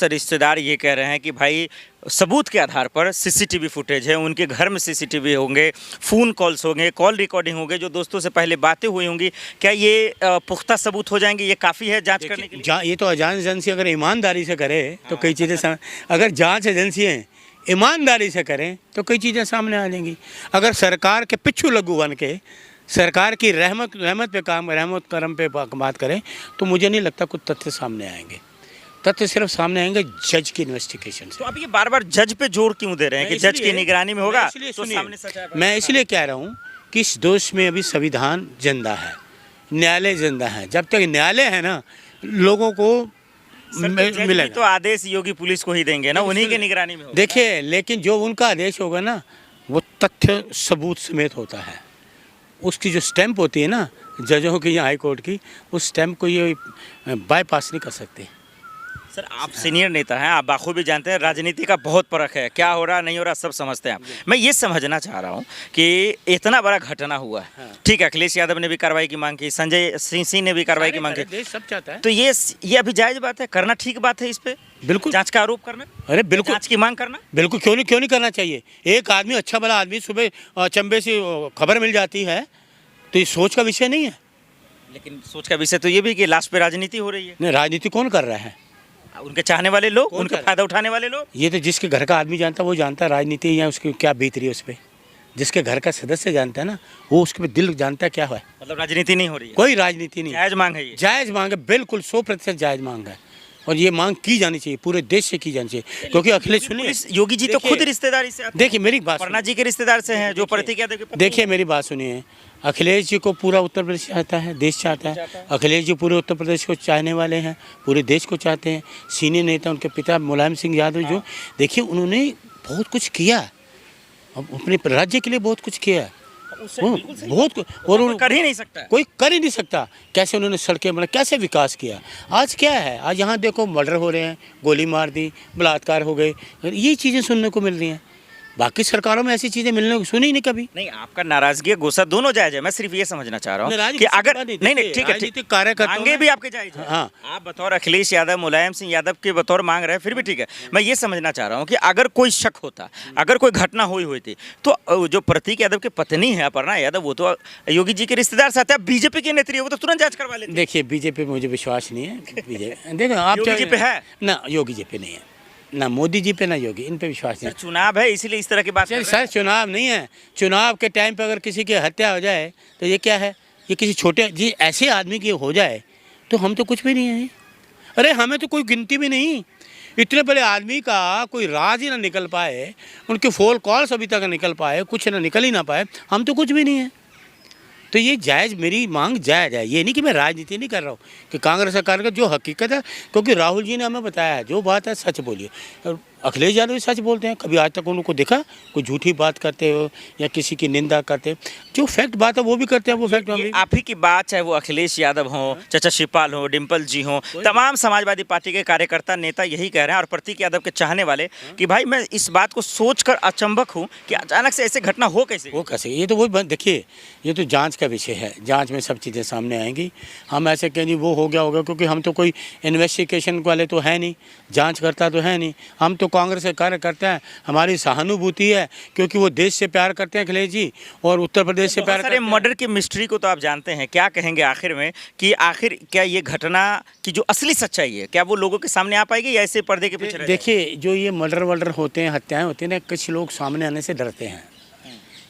से रिश्तेदार ये कह रहे हैं कि भाई सबूत के आधार पर सीसीटीवी फुटेज है, उनके घर में सीसीटीवी होंगे, फ़ोन कॉल्स होंगे, कॉल रिकॉर्डिंग होंगे, जो दोस्तों से पहले बातें हुई होंगी। क्या ये पुख्ता सबूत हो जाएंगे? ये काफ़ी है जांच करने के लिए? ये तो जांच एजेंसी अगर ईमानदारी से करे तो कई चीज़ें अगर जांच एजेंसियाँ ईमानदारी से करें तो कई चीज़ें सामने आ जाएंगी। अगर सरकार के पिच्छू लग्गू बन के सरकार की रहमत करम पे बात करें तो मुझे नहीं लगता कुछ तथ्य सामने आएंगे। तथ्य सिर्फ सामने आएंगे जज की इन्वेस्टिगेशन से। तो अब ये बार बार जज पे जोर क्यों दे रहे हैं कि जज की निगरानी में होगा तो सामने सच आएगा? मैं इसलिए कह रहा हूँ कि इस देश में अभी संविधान जिंदा है, न्यायालय जिंदा है। जब तक न्यायालय है ना, लोगों को मिलेगा तो आदेश योगी पुलिस को ही देंगे ना, उन्हीं की निगरानी में होगा। देखिए, लेकिन जो उनका आदेश होगा ना वो तथ्य सबूत समेत होता है। उसकी जो स्टैंप होती है ना जजों की या हाई कोर्ट की, उस स्टैंप को ये बाईपास नहीं कर सकते। सर, आप सीनियर नेता हैं, आप बाखूबी जानते हैं राजनीति का बहुत फर्क है, क्या हो रहा नहीं हो रहा सब समझते हैं आप। मैं ये समझना चाह रहा हूँ कि इतना बड़ा घटना हुआ है, ठीक है, अखिलेश यादव ने भी कार्रवाई की मांग की, संजय सिंह ने भी कार्रवाई की मांग की, सब चाहता है। तो ये अभी जायज बात है, करना ठीक बात है इस पे? बिल्कुल जांच का आरोप करना, अरे बिल्कुल जांच की मांग करना, बिल्कुल क्यों नहीं करना चाहिए। एक आदमी, अच्छा भला आदमी, सुबह चंबे से खबर मिल जाती है तो ये सोच का विषय नहीं है। लेकिन सोच का विषय तो ये भी कि लास्ट पे राजनीति हो रही है। नहीं, राजनीति कौन कर रहा है? उनके चाहने वाले लोग, उनका फायदा उठाने वाले लोग। ये तो जिसके घर का आदमी जानता है वो जानता है राजनीति या उसकी क्या बीत रही है उस पर। जिसके घर का सदस्य जानता है ना, वो उसके दिल जानता है क्या है। मतलब राजनीति नहीं हो रही है? कोई राजनीति नहीं, जायज मांग है ये। जायज मांग है, बिल्कुल 100% जायज मांग है। और ये मांग की जानी चाहिए, पूरे देश से की जानी चाहिए। क्योंकि अखिलेश, सुनिए, योगी जी तो खुद रिश्तेदारी से, देखिए मेरी बात, पन्ना जी के रिश्तेदार से हैं, जो प्रतीक यादव के। देखिए मेरी बात सुनिए, अखिलेश जी को पूरा उत्तर प्रदेश चाहता है, देश चाहता है। अखिलेश जी पूरे उत्तर प्रदेश को चाहने वाले हैं, पूरे देश को चाहते हैं। सीनियर नेता उनके पिता मुलायम सिंह यादव, जो देखिए उन्होंने बहुत कुछ किया, अपने राज्य के लिए बहुत कुछ किया, बहुत, और कर ही नहीं सकता, कोई कर ही नहीं सकता। कैसे उन्होंने सड़कें बनाई, कैसे विकास किया। आज क्या है, आज यहाँ देखो मर्डर हो रहे हैं, गोली मार दी, बलात्कार हो गए, ये चीज़ें सुनने को मिल रही हैं। बाकी सरकारों में ऐसी चीजें मिलने को सुनी नहीं कभी। नहीं, आपका नाराजगी गुस्सा दोनों जायज है। मैं सिर्फ ये समझना चाह रहा हूँ कि अगर नहीं ठीक है, ठीक, कार्यकर्ता भी आपके जायज है। हाँ, आप बतौर अखिलेश यादव, मुलायम सिंह यादव के बतौर मांग रहे हैं, फिर भी ठीक है। मैं ये समझना चाह रहा हूँ कि अगर कोई शक होता, अगर कोई घटना हुई थी, तो जो प्रतीक यादव की पत्नी है अपर्णा यादव, वो तो योगी जी के रिश्तेदार साथ है, बीजेपी के नेत्री है, वो तो तुरंत जांच करवा लेते। देखिए बीजेपी में मुझे विश्वास नहीं है। देखो आप योगी जी पे है ना, योगी जी पे नहीं है ना, मोदी जी पे ना योगी, इन पे विश्वास नहीं। चुनाव है इसलिए इस तरह की बात सर, चुनाव नहीं है। चुनाव के टाइम पे अगर किसी की हत्या हो जाए तो ये क्या है, ये किसी छोटे जी ऐसे आदमी की हो जाए तो हम तो कुछ भी नहीं है। अरे हमें तो कोई गिनती भी नहीं। इतने बड़े आदमी का कोई राज ही ना निकल पाए, उनके फोन कॉल्स अभी तक निकल पाए, कुछ ना निकल ही ना पाए, हम तो कुछ भी नहीं है। तो ये जायज़, मेरी मांग जायज़ है। ये नहीं कि मैं राजनीति नहीं कर रहा हूँ, कि कांग्रेस सरकार का जो हकीकत है, क्योंकि राहुल जी ने हमें बताया है जो बात है सच बोलिए। और अखिलेश यादव भी सच बोलते हैं, कभी आज तक उनको देखा कोई झूठी बात करते हो या किसी की निंदा करते, जो फैक्ट बात है वो भी करते हैं, वो फैक्ट आप ही की बात, चाहे वो अखिलेश यादव हो, चाचा शिवपाल हो, डिम्पल जी हो, तमाम समाजवादी पार्टी के कार्यकर्ता नेता यही कह रहे हैं, और प्रतीक यादव के चाहने वाले कि भाई मैं इस बात को सोचकर अचंभक हूँ कि अचानक से ऐसे घटना हो कैसे। ये तो वही देखिए, ये तो जांच का विषय है, जांच में सब चीज़ें सामने आएंगी। हम ऐसे कहें वो हो गया होगा, क्योंकि हम तो कोई इन्वेस्टिगेशन वाले तो है नहीं, जांच करता तो है नहीं। हम तो कांग्रेस के कार्य करते हैं, हमारी सहानुभूति है, क्योंकि वो देश से प्यार करते हैं अखिलेश जी, और उत्तर प्रदेश से प्यार करते हैं। मर्डर की मिस्ट्री को तो आप जानते हैं, क्या कहेंगे आखिर में कि आखिर क्या ये घटना की जो असली सच्चाई है, क्या वो लोगों के सामने आ पाएगी या ऐसे पर्दे के पीछे? देखिए, जो ये मर्डर होते हैं, हत्याएं होती हैं ना, कुछ लोग सामने आने से डरते हैं।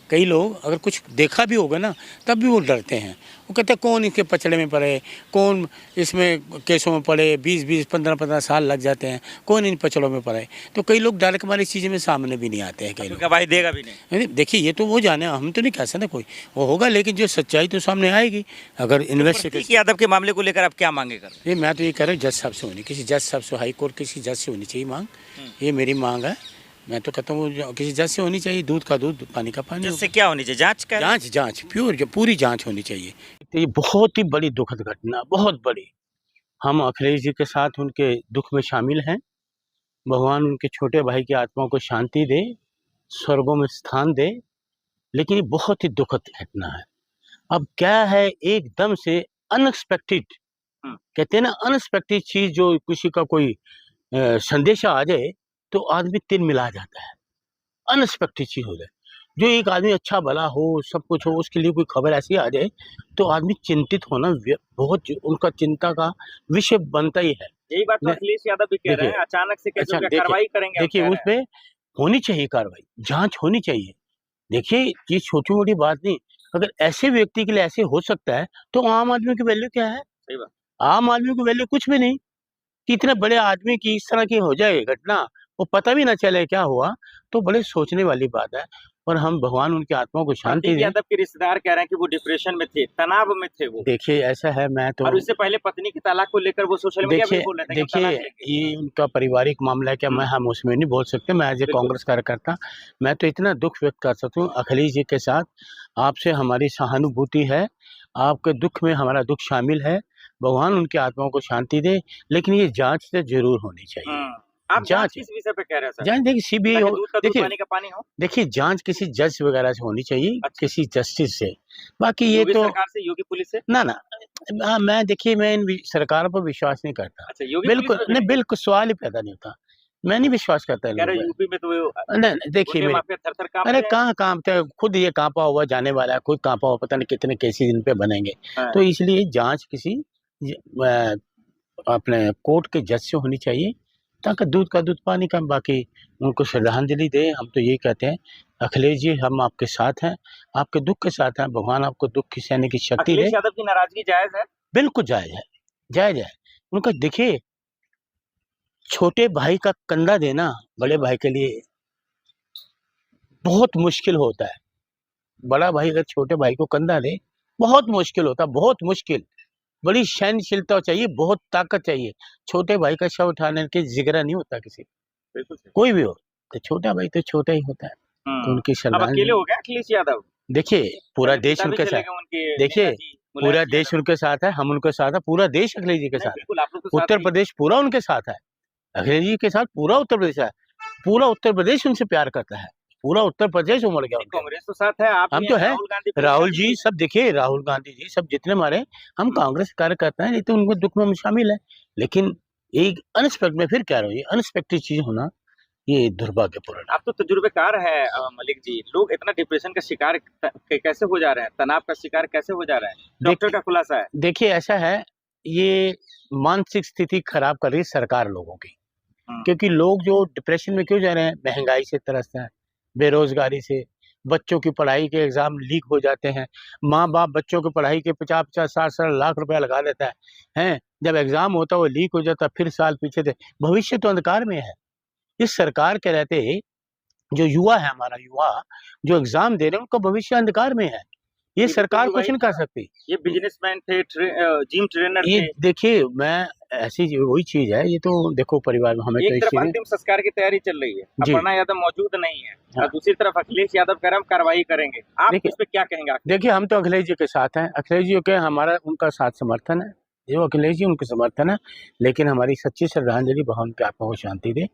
कई लोग अगर कुछ देखा भी होगा ना तब भी वो डरते हैं। वो कहते हैं कौन इसके पचड़े में पड़े, कौन इसमें केसों में पड़े, 20-20, 15-15 साल लग जाते हैं, कौन इन पचड़ों में पड़े। तो कई लोग डर के मारे इस चीज़ में सामने भी नहीं आते हैं। कई लोग गवाही देगा भी नहीं। देखिए, ये तो वो जाने, हम तो नहीं कह सकते कोई वो होगा, लेकिन जो सच्चाई तो सामने आएगी। अगर इन्वेस्टिगेशन यादव के मामले को लेकर आप क्या मांगे कर? ये मैं तो ये कह रहा हूँ, जज साहब से होनी, किसी जज साहब से, हाई कोर्ट किसी जज से होनी चाहिए मांग। ये मेरी मांग है। मैं तो कहता हूँ किसी जज से होनी चाहिए, दूध का दूध, पानी का पानी। जज से क्या होनी चाहिए? जांच प्योर, जो पूरी जांच होनी चाहिए। तो ये बहुत ही बड़ी दुखद घटना, बहुत बड़ी। हम अखिलेश जी के साथ उनके दुख में शामिल हैं। भगवान उनके छोटे भाई की आत्मा को शांति दे, स्वर्गों में स्थान दे। लेकिन ये बहुत ही दुखद घटना है। अब क्या है, एकदम से अनएक्सपेक्टेड, कहते हैं ना, अनएक्सपेक्टेड चीज, जो किसी का कोई संदेशा आ जाए तो आदमी तिल मिला जाता है, अनएक्सपेक्टेड चीज हो जाए। जो एक आदमी अच्छा भला हो, सब कुछ हो, उसके लिए कोई खबर ऐसी आ जाए तो आदमी चिंतित होना बहुत उनका चिंता का विषय बनता ही है। यही बात तो अखिलेश यादव भी कह रहे हैं, अचानक से कैसे कार्रवाई करेंगे। देखिए उस पे होनी चाहिए कार्रवाई, जांच होनी चाहिए। देखिए ये छोटी मोटी बात नहीं, अगर ऐसे व्यक्ति के लिए ऐसे हो सकता है तो आम आदमी की वैल्यू क्या है? सही बात। आम आदमी की वैल्यू कुछ भी नहीं कि इतने बड़े आदमी की इस तरह की हो जाए घटना, वो पता भी ना चले क्या हुआ, तो बड़े सोचने वाली बात है। और हम भगवान उनकी आत्मा को शांति दे। यादव के रिश्तेदार कह रहे हैं कि वो डिप्रेशन में थे, तनाव में थे वो। देखिए ऐसा है, मैं तो और उससे पहले पत्नी की तलाक को लेकर वो सोशल मीडिया पे बोल रहे थे। देखिए ये उनका पारिवारिक मामला है, क्या मैं हम उसमें नहीं बोल सकते। मैं एज ए कांग्रेस कार्यकर्ता मैं तो इतना दुख व्यक्त कर सकता हूँ अखिलेश जी के साथ। आपसे हमारी सहानुभूति है, आपके दुख में हमारा दुख शामिल है। भगवान उनकी आत्माओं को शांति दे, लेकिन ये जांच तो जरूर होनी चाहिए। आप जांच किस विषय पे कह रहे हैं सर? जांच देखिए सीबीआई हो, देखिए पानी का पानी हो। देखिए जांच किसी जज वगैरह से होनी चाहिए। अच्छा। किसी जस्टिस से। बाकी ये तो सरकार से, योगी पुलिस से ना मैं देखिए मैं इन सरकारों पर विश्वास नहीं करता। अच्छा, योगी बिल्कुल नहीं, बिल्कुल सवाल ही पैदा नहीं होता। मैं नहीं विश्वास करता यूपी में तो नहीं। देखिए अरे कहाँ कांपते हैं, खुद ये कांपा हुआ जाने वाला है, खुद कांपा हुआ पता नहीं कितने केसेस इन पे बनेंगे। तो इसलिए जांच किसी अपने कोर्ट के जज से होनी चाहिए, ताकि दूध का दूध पानी का। बाकी उनको श्रद्धांजलि दे। हम तो यही कहते हैं अखिलेश जी हम आपके साथ हैं, आपके दुख के साथ हैं। भगवान आपको दुख की सहने की शक्ति दे। यादव की नाराजगी जायज है? बिल्कुल जायज है, जायज है। उनका देखिए छोटे भाई का कंधा देना बड़े भाई के लिए बहुत मुश्किल होता है। बड़ा भाई अगर छोटे भाई को कंधा दे बहुत मुश्किल होता है, बहुत मुश्किल। बड़ी सहनशीलता चाहिए, बहुत ताकत चाहिए। छोटे भाई का शव उठाने के जिगरा नहीं होता किसी को, कोई भी हो। तो छोटा भाई तो छोटा ही होता है। तो उनकी श्रद्धांजलि। अकेले हो गया अखिलेश यादव? देखिए पूरा देश उनके साथ, देखिए पूरा देश उनके साथ है, हम उनके साथ है, पूरा देश अखिलेश जी के साथ है। उत्तर प्रदेश पूरा उनके साथ है, अखिलेश जी के साथ पूरा उत्तर प्रदेश है। पूरा उत्तर प्रदेश उनसे प्यार करता है, पूरा उत्तर प्रदेश उमड़ गया। कांग्रेस तो साथ है, आप हम तो है, राहुल जी सब देखिए, राहुल गांधी जी सब जितने हमारे हम कांग्रेस कार्यकर्ता हैं, तो उनको दुख में हम शामिल है। लेकिन एक अनएक्सपेक्टेड, मैं फिर कह रहा हूँ ये अनएक्सपेक्टेड चीज होना ये दुर्भाग्यपूर्ण। आप तो तजुर्बेकार है मलिक जी, लोग इतना डिप्रेशन का शिकार कैसे हो जा रहे हैं, तनाव का शिकार कैसे हो जा रहे हैं? डॉक्टर का खुलासा है। देखिए ऐसा है, ये मानसिक स्थिति खराब कर रही है सरकार लोगों की। क्योंकि लोग जो डिप्रेशन में क्यों जा रहे हैं, महंगाई से त्रस्त है, बेरोजगारी से, बच्चों की पढ़ाई के एग्जाम लीक हो जाते हैं। माँ बाप बच्चों की पढ़ाई के 50-50 60 लाख रुपया लगा देता है। जब एग्जाम होता है वो लीक हो जाता है, फिर साल पीछे थे, भविष्य तो अंधकार में है। इस सरकार के रहते जो युवा है, हमारा युवा जो एग्जाम दे रहे हैं, उनका भविष्य अंधकार में है। ये सरकार कुछ नहीं कर सकती। ये बिजनेसमैन थे, जिम ट्रेनर ये देखिए, मैं ऐसी वही चीज है। ये तो देखो परिवार में हमें एक तरफ अंतिम संस्कार की तैयारी चल रही है, अपर्णा यादव मौजूद नहीं है, और दूसरी तरफ अखिलेश यादव कह रहे हैं कार्रवाई करेंगे। आप इस पे क्या कहेंगे? देखिए हम तो अखिलेश जी के साथ हैं, अखिलेश जी के हमारा उनका साथ समर्थन है, जो अखिलेश जी उनके समर्थन है। लेकिन हमारी सच्ची श्रद्धांजलि भगवान की आत्मा को शांति दे।